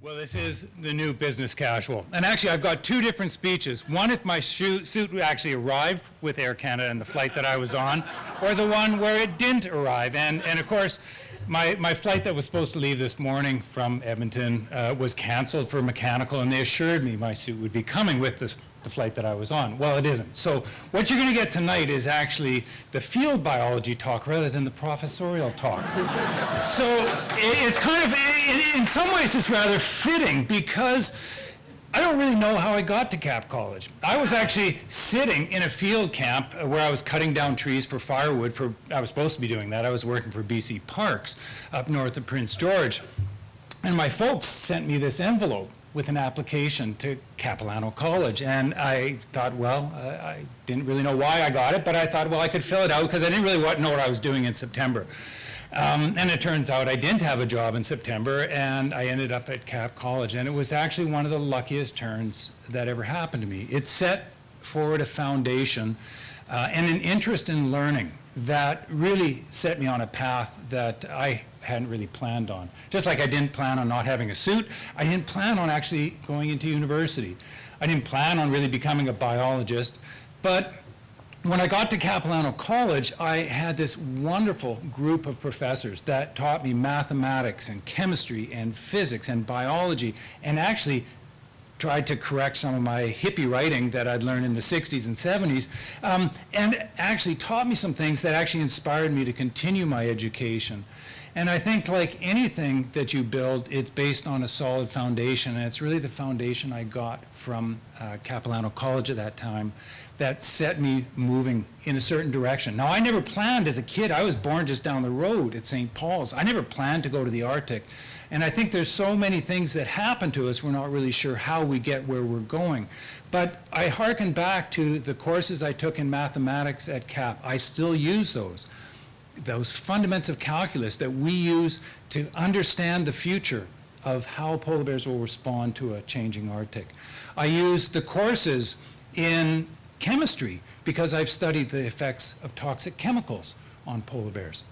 Well, this is the new business casual. And actually, I've got two different speeches. One if my suit actually arrived with Air Canada and the flight that I was on, or the one where it didn't arrive. And of course, my flight that was supposed to leave this morning from Edmonton was canceled for mechanical, and they assured me my suit would be coming with the flight that I was on. Well, it isn't. So what you're going to get tonight is actually the field biology talk rather than the professorial talk. So it's kind of, in some ways, it's rather fitting because I don't really know how I got to Cap College. I was actually sitting in a field camp where I was cutting down trees for firewood. I was supposed to be doing that. I was working for BC Parks up north of Prince George. And my folks sent me this envelope with an application to Capilano College. And I thought, well, I didn't really know why I got it, but I thought, well, I could fill it out because I didn't really know what I was doing in September. And it turns out I didn't have a job in September, and I ended up at Cap College. And it was actually one of the luckiest turns that ever happened to me. It set forward a foundation and an interest in learning that really set me on a path that I hadn't really planned on. Just like I didn't plan on not having a suit, I didn't plan on actually going into university. I didn't plan on really becoming a biologist, but when I got to Capilano College, I had this wonderful group of professors that taught me mathematics and chemistry and physics and biology, and actually tried to correct some of my hippie writing that I'd learned in the 60s and 70s, and actually taught me some things that actually inspired me to continue my education. And I think like anything that you build, it's based on a solid foundation, and it's really the foundation I got from Capilano College at that time that set me moving in a certain direction. Now, I never planned as a kid. I was born just down the road at St. Paul's. I never planned to go to the Arctic. And I think there's so many things that happen to us, we're not really sure how we get where we're going. But I hearken back to the courses I took in mathematics at Cap. I still use those fundamentals of calculus that we use to understand the future of how polar bears will respond to a changing Arctic. I use the courses in chemistry because I've studied the effects of toxic chemicals on polar bears.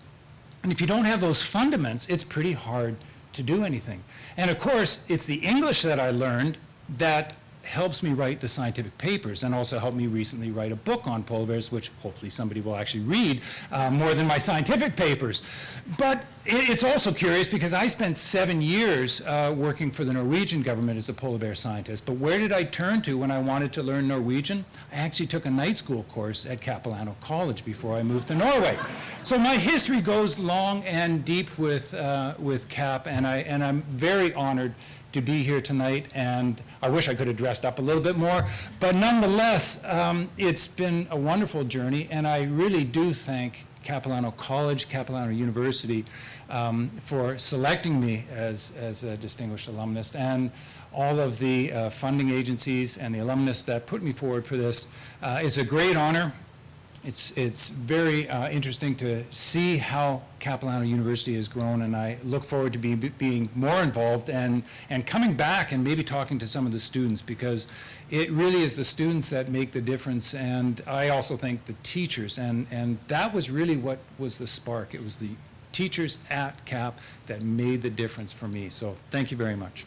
And if you don't have those fundamentals, it's pretty hard to do anything. And of course, it's the English that I learned that helps me write the scientific papers, and also helped me recently write a book on polar bears, which hopefully somebody will actually read more than my scientific papers. But it's also curious because I spent 7 years working for the Norwegian government as a polar bear scientist. But where did I turn to when I wanted to learn Norwegian? I actually took a night school course at Capilano College before I moved to Norway. So my history goes long and deep with Cap, and I'm very honored to be here tonight, and I wish I could have dressed up a little bit more, but nonetheless, it's been a wonderful journey, and I really do thank Capilano College, Capilano University, for selecting me as a distinguished alumnus, and all of the funding agencies and the alumnus that put me forward for this. It's a great honor. It's very interesting to see how Capilano University has grown, and I look forward to being more involved and coming back and maybe talking to some of the students, because it really is the students that make the difference, and I also think the teachers, and that was really what was the spark. It was the teachers at CAP that made the difference for me. So thank you very much.